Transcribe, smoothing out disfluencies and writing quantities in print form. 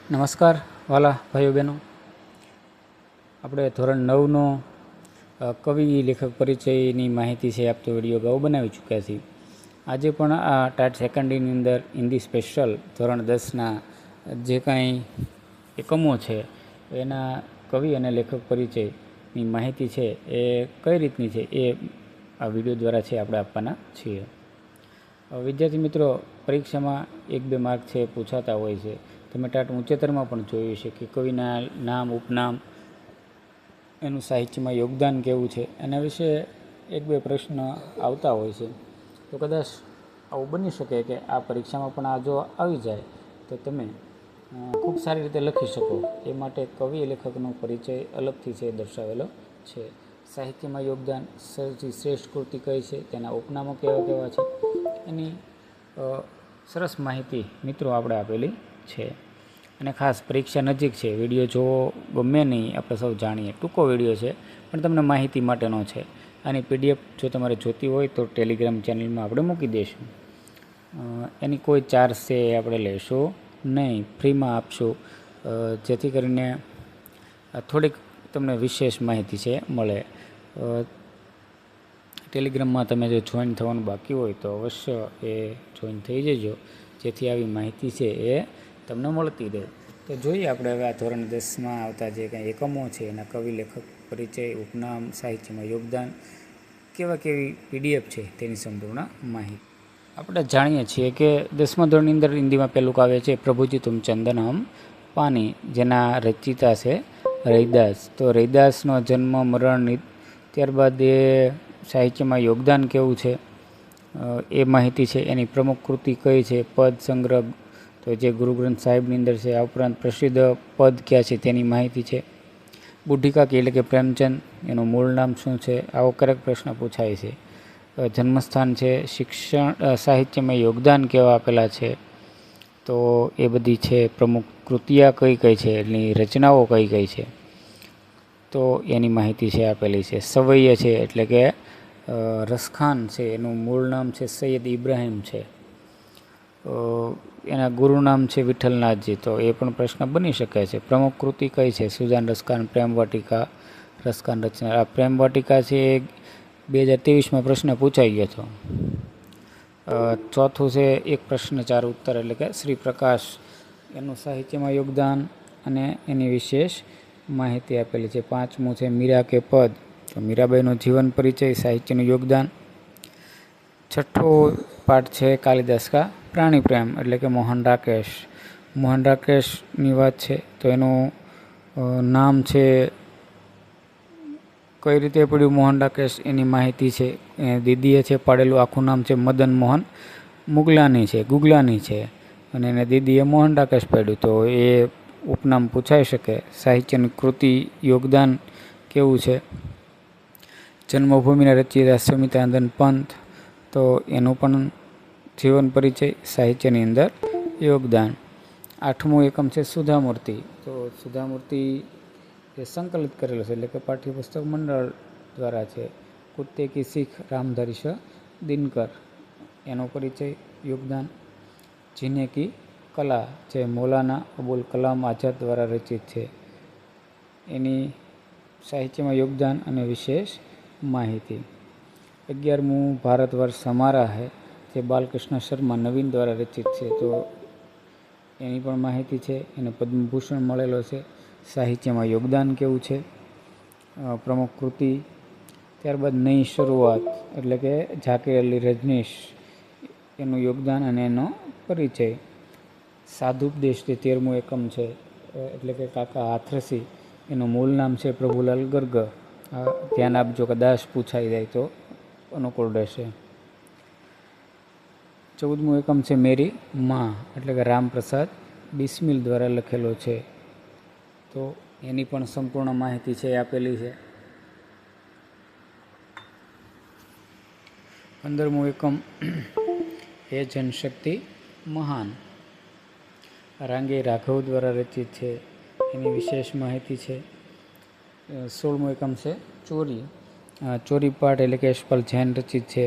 નમસ્કાર વાલા ભાઈઓ બહેનો, આપણે ધોરણ 9નો કવિ લેખક પરિચયની માહિતી છે આપતો વિડીયો અગાઉ બનાવી ચૂક્યા છીએ. આજે પણ આ ટાટ સેકન્ડરીની અંદર હિન્દી સ્પેશિયલ ધોરણ 10ના જે કાંઈ એકમો છે એના કવિ અને લેખક પરિચયની માહિતી છે એ કઈ રીતની છે એ આ વિડીયો દ્વારા છે આપણે આપવાના છીએ. વિદ્યાર્થી મિત્રો, પરીક્ષામાં 1-2 માર્ક છે પૂછાતા હોય છે. તમે ટાટ ઉચ્ચતરમાં પણ જોયું છે કે કવિના નામ, ઉપનામ, એનું સાહિત્યમાં યોગદાન કેવું છે એના વિશે 1-2 પ્રશ્ન આવતા હોય છે. તો કદાચ આવું બની શકે કે આ પરીક્ષામાં પણ આ જો આવી જાય તો તમે ખૂબ સારી રીતે લખી શકો. એ માટે કવિ લેખકનો પરિચય અલગથી છે દર્શાવેલો છે. સાહિત્યમાં યોગદાન, સૌથી શ્રેષ્ઠ કૃતિ કઈ છે, તેના ઉપનામો કેવા કેવા છે, એની સરસ માહિતી મિત્રો આપણે આપેલી છે. અને ખાસ પરીક્ષા નજીક છે, વિડીયો જોવો ગમે નહીં, આપણે સૌ જાણીએ, ટૂંકો વિડીયો છે પણ તમને માહિતી માટેનો છે. આની PDF જો તમારે જોતી હોય તો ટેલિગ્રામ ચેનલમાં આપણે મૂકી દઈશું. એની કોઈ ચાર્જ છે એ આપણે લેશું નહીં, ફ્રીમાં આપશું, જેથી કરીને થોડીક તમને વિશેષ માહિતી છે મળે. ટેલિગ્રામમાં તમે જો જોઈન થવાનું બાકી હોય તો અવશ્ય એ જોઈન થઈ જજો, જેથી આવી માહિતી છે એ તમને મળતી રહે. તો જોઈએ આપણે હવે આ ધોરણ 10માં આવતા જે કાંઈ એકમો છે એના કવિ લેખક પરિચય, ઉપનામ, સાહિત્યમાં યોગદાન, કેવી PDF છે તેની સંપૂર્ણ માહિતી. આપણે જાણીએ છીએ કે 10મા ધોરણની અંદર હિન્દીમાં પહેલું કાવ્ય છે પ્રભુજી તુમ ચંદન હમ પાની, જેના રચયિતા છે રૈદાસ. તો રૈદાસનો જન્મ, મરણ, ત્યારબાદ એ સાહિત્યમાં યોગદાન કેવું છે એ માહિતી છે. એની પ્રમુખ કૃતિ કઈ છે, પદ સંગ્રહ તો જે ગુરુ ગ્રંથ સાહિબની અંદર છે. આ ઉપરાંત પ્રસિદ્ધ પદ ક્યાં છે તેની માહિતી છે. બુઢિકાકી એટલે કે પ્રેમચંદ, એનું મૂળ નામ શું છે, આવો ક્યારેક પ્રશ્ન પૂછાય છે. જન્મસ્થાન છે, શિક્ષણ, સાહિત્યમાં યોગદાન કેવા આપેલા છે તો એ બધી છે. પ્રમુખ કૃતિયા કઈ કઈ છે, એની રચનાઓ કઈ કઈ છે તો એની માહિતી છે આપેલી છે. સવૈય છે એટલે કે રસખાન છે, એનું મૂળ નામ છે સૈયદ ઇબ્રાહિમ છે. એના ગુરુ નામ છે વિઠ્ઠલનાથજી, તો એ પણ પ્રશ્ન બની શકે છે. પ્રમુખ કૃતિ કઈ છે, સુજાન રસખાન, પ્રેમવાટિકા, રસખાન રચના. આ પ્રેમવાટિકા છે એ 2023માં પ્રશ્ન પૂછાઈ ગયો હતો. ચોથું છે એક પ્રશ્ન 4 ઉત્તર એટલે કે શ્રી પ્રકાશ, એનું સાહિત્યમાં યોગદાન અને એની વિશેષ માહિતી આપેલી છે. 5મું છે મીરા કે પદ, તો મીરાબાઈનો જીવન પરિચય, સાહિત્યનું યોગદાન. 6થો પાઠ છે કાલિદાસ કા પ્રાણી પ્રેમ એટલે કે મોહન રાકેશ. મોહન રાકેશની વાત છે તો એનું નામ છે, કઈ રીતે પડ્યું મોહન રાકેશ એની માહિતી છે. દીદીએ છે પાડેલું આખું નામ છે મદન મોહન ગુગલાની છે અને એને દીદીએ મોહન રાકેશ પાડ્યું, તો એ ઉપનામ પૂછાઈ શકે. સાહિત્યની કૃતિ, યોગદાન કેવું છે. જન્મભૂમિના રચયિતા સ્વામિનારાયણ પંત, તો એનું પણ જીવન પરિચય, સાહિત્યની અંદર યોગદાન. 8મું એકમ છે સુધામૂર્તિ, તો સુધામૂર્તિ એ સંકલિત કરેલો છે એટલે કે પાઠ્યપુસ્તક મંડળ દ્વારા છે. કુત્તે કી શીખ રામધારી શ દિનકર, એનો પરિચય, યોગદાન. જીને કી કલા જે મૌલાના અબુલ કલામ આઝાદ દ્વારા રચિત છે, એની સાહિત્યમાં યોગદાન અને વિશેષ માહિતી. 11મું ભારત વર્ષ હમારા હૈ, જે બાલકૃષ્ણ શર્મા નવીન દ્વારા રચિત છે, તો એની પણ માહિતી છે. એને પદ્મભૂષણ મળેલો છે. સાહિત્યમાં યોગદાન કેવું છે. પ્રમુખ કૃતિ, ત્યારબાદ નઈ શરૂઆત એટલે કે ઝાકિર અલી રજનીશ, એનું યોગદાન અને એનો પરિચય. સાધુપદેશ જે 13મું એકમ છે એટલે કે કાકા હાથરસી, એનું મૂળ નામ છે પ્રભુલાલ ગર્ગ. ધ્યાન આપજો, કદાચ પૂછાઈ જાય તો અનુકૂળ રહેશે. 14મું એકમ છે મેરી માં એટલે કે રામપ્રસાદ બિસ્મિલ દ્વારા લખેલો છે, તો એની પણ સંપૂર્ણ માહિતી છે આપેલી છે. 15મું એકમ હે જનશક્તિ મહાન, રાંગે રાઘવ દ્વારા રચિત છે, એની વિશેષ માહિતી છે. 16મું એકમ છે ચોરી પાઠ એટલે કે યશપાલ જૈન રચિત છે,